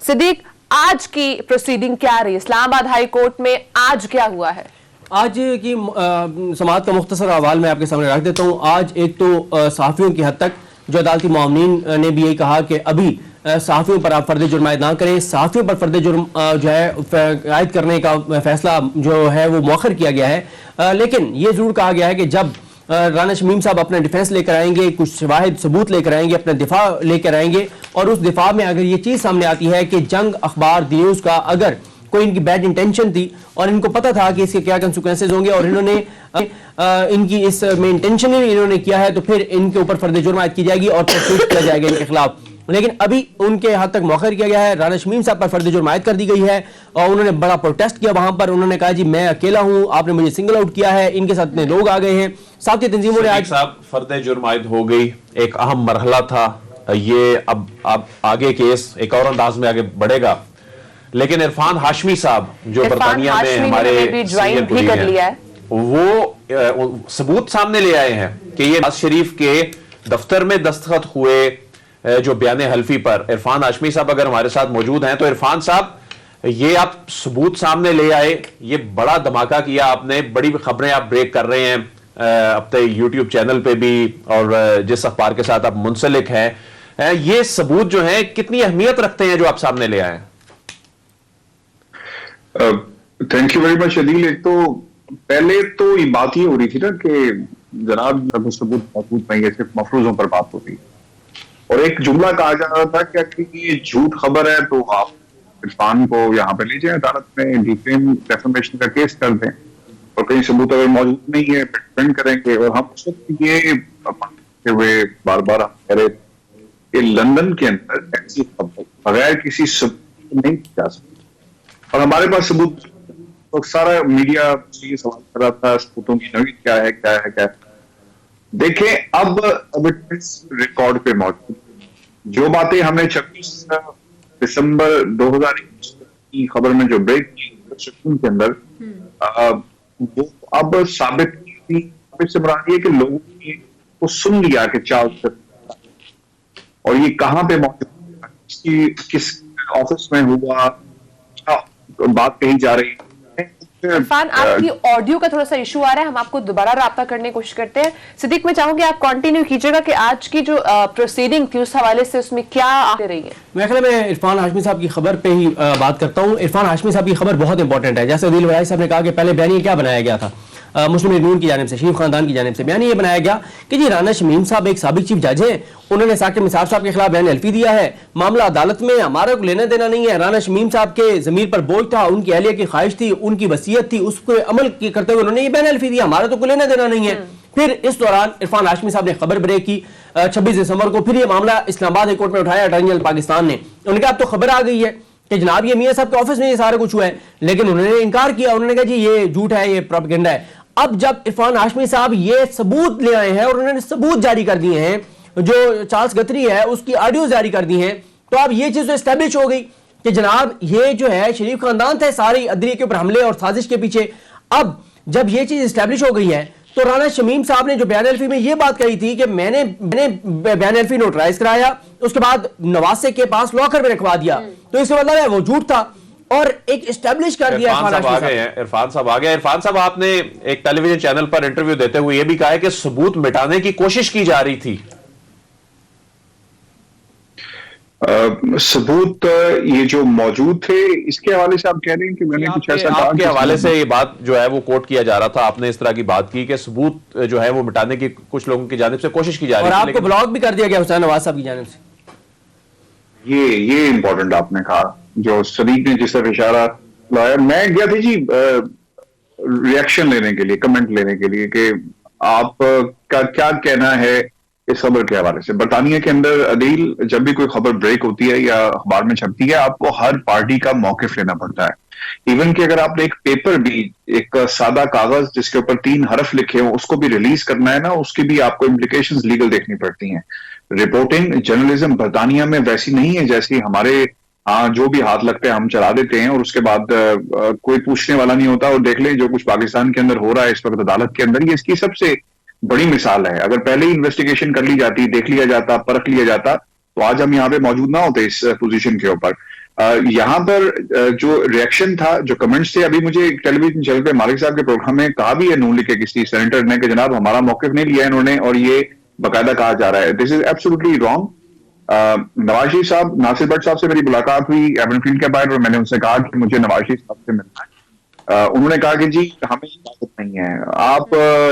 सिद्दीक, आज की प्रोसीडिंग क्या रही? इस्लामाबाद हाई कोर्ट में आज क्या हुआ है? आज की समाअत का मुख्तसर अहवाल मैं आपके सामने रख देता हूँ। आज एक तो सहाफ़ियों की हद तक जो अदालती मामलीन ने भी यही कहा कि अभी सहाफ़ियों पर आप फर्द जुर्म आयद ना करें। सहाफ़ियों पर फर्द जुर्म जो है आयद करने का फैसला जो है वो मौखर किया गया है, लेकिन ये ज़रूर कहा गया है कि जब राना शमीम साहब अपना डिफेंस लेकर आएंगे, कुछ शवाहिद सबूत लेकर आएंगे, अपना दिफा लेकर आएंगे, और उस दिफा में अगर ये चीज़ सामने आती है कि जंग अखबार न्यूज़ का अगर कोई इनकी बैड इंटेंशन थी और इनको पता था कि इसके क्या कंसिक्वेंसेज होंगे और इन्होंने इनकी इसमें इंटेंशनली इन्होंने किया है, तो फिर इनके ऊपर फर्द जुर्म आयद की जाएगी और प्रोसीड किया जाएगा इनके खिलाफ। लेकिन अभी उनके हद तक मौखर किया गया है। राना शमीम साहब पर फर्द जुर्म आयद कर दी गई है और उन्होंने बड़ा प्रोटेस्ट किया वहां पर। उन्होंने कहा जी मैं अकेला हूं, आपने मुझे सिंगल आउट किया है, इनके साथ इतने लोग आ गए हैं। साथ ही तंजीमों ने आज साहब फर्द जुर्म आयद हो गई, एक अहम मरहला था ये। अब आगे केस एक और अंदाज में आगे बढ़ेगा, लेकिन इरफान हाशमी साहब जो बरतानिया में हमारे ज्वाइन भी कर लिया है, वो सबूत सामने ले आए हैं कि ये नवाज शरीफ के दफ्तर में दस्तखत हुए जो बयान हल्फी पर। इरफान हाशमी साहब अगर हमारे साथ मौजूद हैं तो इरफान साहब ये आप सबूत सामने ले आए, ये बड़ा धमाका किया आपने, बड़ी खबरें आप ब्रेक कर रहे हैं अपने यूट्यूब चैनल पे भी और जिस अखबार के साथ आप मुंसलिक हैं। ये सबूत जो है कितनी अहमियत रखते हैं जो आप सामने ले आए? Thank you very much Adeel. एक तो पहले तो ये बात ही हो रही थी ना कि जनाब सबूत मौजूद नहीं है, सिर्फ मफरूजों पर बात होती, और एक जुमला कहा जा रहा था कि ये झूठ खबर है तो आप इरफान को यहाँ पे ले जाए अदालत में, डिफेम डेफेमेशन का केस कर दें, और कहीं सबूत अगर मौजूद नहीं है डिफेंड करेंगे। और हम उस वक्त ये हुए बार बार हम कह रहे कि लंदन के अंदर ऐसी खबर बगैर किसी सबूत नहीं जा सकती, और हमारे पास सबूत। तो सारा मीडिया ये सवाल कर रहा था सबूतों की नवीद क्या है, क्या है, क्या है। देखें अब रिकॉर्ड पे मौजूद जो बातें हमें 26 दिसंबर 2021 की खबर में जो ब्रेक की के अंदर वो अब साबित से बना है कि लोगों ने वो सुन लिया कि चार्ल्स और ये कहां पे मौजूद, किस ऑफिस में हुआ, बात कही जा रही है। इरफान, आपकी ऑडियो का थोड़ा सा इशू आ रहा है, हम आपको दोबारा राब्ता करने की कोशिश करते हैं। सिद्दीक, मैं चाहूंगी आप कंटिन्यू कीजिएगा कि आज की जो प्रोसीडिंग थी उस हवाले से उसमें क्या आ रही है। मैं इरफान हाशमी साहब की खबर पे ही बात करता हूँ। इरफान हाशमी साहब की खबर बहुत इंपॉर्टेंट है। जैसे अदील वैस साहब ने कहा कि पहले बयान क्या बनाया गया था मुस्लिम लीग नून की जानिब से, शरीफ खानदान की जानिब से बयान ये बनाया गया कि जी राना शमीम साहब एक साबिक चीफ जज हैं, उन्होंने साकिब निसार साहब के खिलाफ बयान हल्फी दिया है, मामला अदालत में, हमारा को लेना देना नहीं है। राना शमीम साहब के ज़मीर पर बोझ था, उनकी अहलिया की ख्वाहिश थी, उनकी वसीयत थी, उसको अमल करते हुए उन्होंने ये बयान हल्फी दिया, हमारा तो कोई लेना देना नहीं है। फिर इस दौरान इरफान हाशमी साहब ने खबर ब्रेक की 26 दिसंबर को, फिर ये मामला इस्लामाबाद हाई कोर्ट में उठाया अटॉर्नी जनरल पाकिस्तान ने। उन्होंने कहा अब तो खबर आ गई है कि जनाब ये मियां साहब के ऑफिस में ये सारा कुछ हुआ है, लेकिन उन्होंने इनकार किया। उन्होंने कहा जी ये झूठ है, ये प्रोपेगेंडा है। अब जब इरफान हाशमी साहब ये सबूत ले आए हैं और उन्होंने सबूत जारी कर दिए हैं, जो चार्ल्स गथरी है उसकी ऑडियो जारी कर दी हैं, तो अब ये चीज तो एस्टेब्लिश हो गई कि जनाब ये जो है शरीफ खानदान थे सारी अदलिया के ऊपर हमले और साजिश के पीछे। अब जब ये चीज एस्टेब्लिश हो गई है तो राना शमीम साहब ने जो बयान हल्फी में ये बात कही थी कि मैंने बयान हल्फी नोटराइज कराया, उसके बाद नवासे के पास लॉकर में रखवा दिया, तो इसका मतलब है वो झूठ था और एक एस्टेब्लिश कर दिया। इरफान साहब आ गए हैं। इरफान साहब आपने एक टेलीविजन चैनल पर इंटरव्यू देते हुए यह भी कहा है कि सबूत मिटाने की कोशिश की जा रही थी। सबूत ये जो मौजूद थे इसके हवाले से आप कह रहे हैं कि मैंने कुछ ऐसा कहा? आपके हवाले से ये बात जो है वो कोट किया जा रहा था, आपने इस तरह की बात की कि सबूत जो है वो मिटाने की कुछ लोगों की जानिब से कोशिश की जा रही है, और आपको ब्लॉक भी कर दिया गया हुसैन नवाज साहब की जानिब से। ये इंपॉर्टेंट आपने कहा, जो सदीक ने जिस तरह इशारा लाया। मैं गया थी जी रिएक्शन लेने के लिए, कमेंट लेने के लिए कि आप का क्या कहना है इस खबर के हवाले से। बरतानिया के अंदर अदील जब भी कोई खबर ब्रेक होती है या अखबार में छपती है, आपको हर पार्टी का मौकिफ लेना पड़ता है। इवन कि अगर आपने एक पेपर भी, एक सादा कागज जिसके ऊपर 3 हरफ लिखे हो, उसको भी रिलीज करना है ना, उसकी भी आपको इम्प्लीकेशंस लीगल देखनी पड़ती हैं। रिपोर्टिंग जर्नलिज्म बरतानिया में वैसी नहीं है जैसी हमारे जो भी हाथ लगते हैं हम चला देते हैं और उसके बाद कोई पूछने वाला नहीं होता। और देख लें जो कुछ पाकिस्तान के अंदर हो रहा है इस वक्त अदालत के अंदर, ये इसकी सबसे बड़ी मिसाल है। अगर पहले ही इन्वेस्टिगेशन कर ली जाती, देख लिया जाता, परख लिया जाता, तो आज हम यहाँ पे मौजूद ना होते इस पोजीशन के ऊपर। यहाँ पर जो रिएक्शन था, जो कमेंट्स थे, अभी मुझे टेलीविजन चैनल पे मालिक साहब के प्रोग्राम में कहा भी है नून लिखे किसी सेनेटर ने कि जनाब हमारा मौकिफ नहीं लिया इन्होंने, और ये बाकायदा कहा जा रहा है। This is absolutely wrong. Nawaz Sharif साहब, नासिर भट्ट साहब से मेरी मुलाकात हुई एवनफील्ड के बाहर, और मैंने उनसे कहा कि मुझे नवाज शरीफ साहब से मिलना है। उन्होंने कहा कि जी हमें इजाजत नहीं है, आप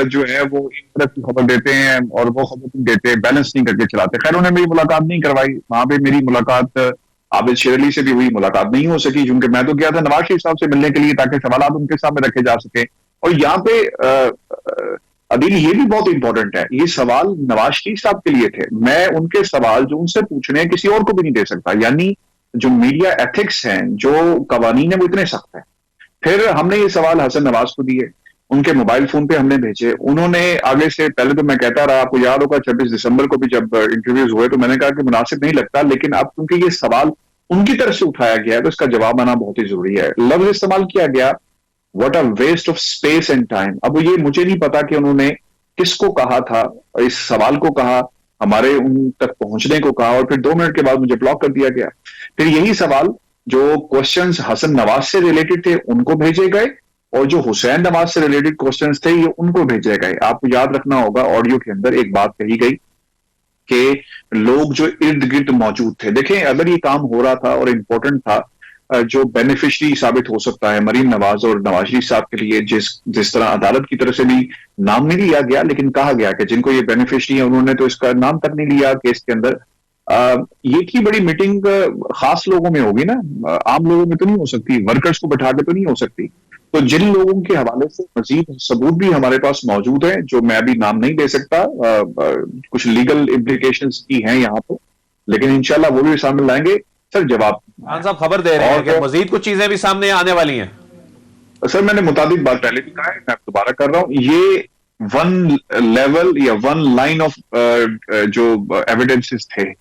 जो है वो एक तरफ की खबर देते हैं और वो खबर नहीं देते, बैलेंस नहीं करके चलाते। खैर उन्होंने मेरी मुलाकात नहीं करवाई, वहां पे मेरी मुलाकात आबिद शेर अली से भी हुई, मुलाकात नहीं हो सकी, क्योंकि मैं तो गया था नवाज शरीफ साहब से मिलने के लिए ताकि सवाल उनके सामने रखे जा सके। और यहाँ पे अदील ये भी बहुत इंपॉर्टेंट है, ये सवाल नवाज शरीफ साहब के लिए थे, मैं उनके सवाल जो उनसे पूछने हैं किसी और को भी नहीं दे सकता। यानी जो मीडिया एथिक्स हैं, जो कवानीन है, वो इतने सख्त हैं। फिर हमने ये सवाल हसन नवाज को दिए, उनके मोबाइल फोन पे हमने भेजे, उन्होंने आगे से, पहले तो मैं कहता रहा, आपको याद होगा 26 दिसंबर को भी जब इंटरव्यूज हुए तो मैंने कहा कि मुनासिब नहीं लगता, लेकिन अब क्योंकि ये सवाल उनकी तरफ से उठाया गया है तो इसका जवाब आना बहुत ही जरूरी है। लफ्ज इस्तेमाल किया गया, what a waste of space and time. अब ये मुझे नहीं पता कि उन्होंने किसको कहा था, इस सवाल को कहा, हमारे उन तक पहुंचने को कहा, और फिर 2 मिनट के बाद मुझे ब्लॉक कर दिया गया। फिर यही सवाल जो क्वेश्चंस हसन नवाज से रिलेटेड थे उनको भेजे गए, और जो हुसैन नवाज से रिलेटेड क्वेश्चंस थे ये उनको भेजे गए। आपको याद रखना होगा ऑडियो के अंदर एक बात कही गई कि लोग जो इर्द गिर्द मौजूद थे, देखें अगर ये काम हो रहा था और इम्पोर्टेंट था, जो बेनिफिशरी साबित हो सकता है मरीम नवाज और नवाज शरीफ साहब के लिए, जिस तरह अदालत की तरफ से भी नाम नहीं लिया गया, लेकिन कहा गया कि जिनको ये बेनिफिशरी है उन्होंने तो इसका नाम तक नहीं लिया केस के अंदर। ये की बड़ी मीटिंग खास लोगों में होगी ना, आम लोगों में तो नहीं हो सकती, वर्कर्स को बैठा के तो नहीं हो सकती। तो जिन लोगों के हवाले से मजीद सबूत भी हमारे पास मौजूद है, जो मैं अभी नाम नहीं दे सकता, कुछ लीगल इम्प्लीकेशंस की हैं यहाँ पर, लेकिन इंशाल्लाह वो भी सामने लाएंगे। सर जवाब खान साहब खबर दे रहे हैं कि मजीद कुछ चीजें भी सामने आने वाली हैं। सर मैंने मुताबिक बात पहले भी कहा है, मैं दोबारा कर रहा हूं, ये 1 लेवल या 1 लाइन ऑफ जो एविडेंसेस थे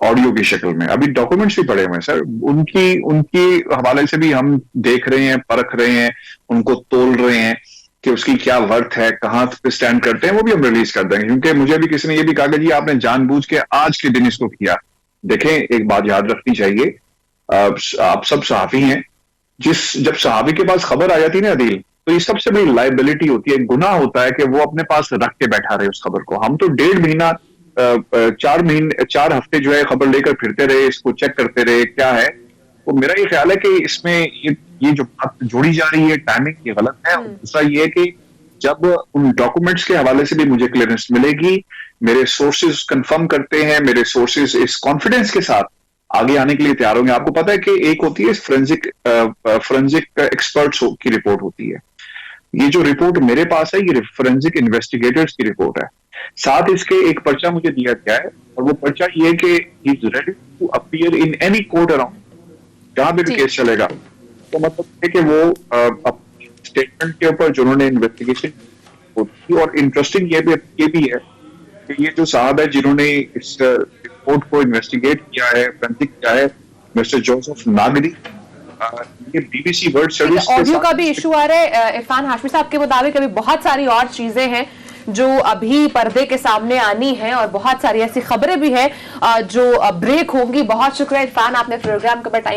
ऑडियो की शक्ल में, अभी डॉक्यूमेंट्स भी पड़े हुए हैं सर, उनकी हवाले से भी हम देख रहे हैं, परख रहे हैं, उनको तोल रहे हैं कि उसकी क्या वर्थ है, कहां पे स्टैंड करते हैं, वो भी हम रिलीज कर देंगे। क्योंकि मुझे भी किसी ने ये भी कहा कि जी आपने जानबूझ के आज के दिन इसको किया। देखें एक बात याद रखनी चाहिए, आप सब सहाफी हैं, जब सहाफी के पास खबर आ जाती है ना अदील, तो ये सबसे बड़ी लाइबिलिटी होती है, गुनाह होता है कि वो अपने पास रख के बैठा रहे उस खबर को। हम तो 1.5 महीना 4 हफ्ते जो है खबर लेकर फिरते रहे, इसको चेक करते रहे क्या है। तो मेरा ये ख्याल है कि इसमें ये जो बात जोड़ी जा रही है टाइमिंग ये गलत है। दूसरा ये है कि जब उन डॉक्यूमेंट्स के हवाले से भी मुझे क्लियरेंस मिलेगी, मेरे सोर्सेज कंफर्म करते हैं, मेरे सोर्सेज इस कॉन्फिडेंस के साथ आगे आने के लिए तैयार होंगे। आपको पता है कि एक होती है फोरेंसिक एक्सपर्ट्स की रिपोर्ट होती है, ये जो रिपोर्ट मेरे पास है ये फोरेंसिक इन्वेस्टिगेटर्स की रिपोर्ट है। साथ इसके एक पर्चा मुझे दिया गया है, और वो पर्चा ये है कि he is ready to appear in any court around, जहां भी केस चलेगा। तो मतलब है कि वो स्टेटमेंट के ऊपर जो उन्होंने इन्वेस्टिगेशन होती है, और इंटरेस्टिंग ये भी है कि ये जो साहब है जिन्होंने इस रिपोर्ट को इन्वेस्टिगेट किया है, फोरेंसिक किया है, मिस्टर जोसेफ नागरी, ये BBC वर्ल्ड सर्विस ऑडियो का भी इशू आ रहा है इरफान हाशमी साहब के मुताबिक। अभी बहुत सारी और चीजें हैं जो अभी पर्दे के सामने आनी है, और बहुत सारी ऐसी खबरें भी हैं जो ब्रेक होंगी। बहुत शुक्रिया इरफान, आपने प्रोग्राम का टाइम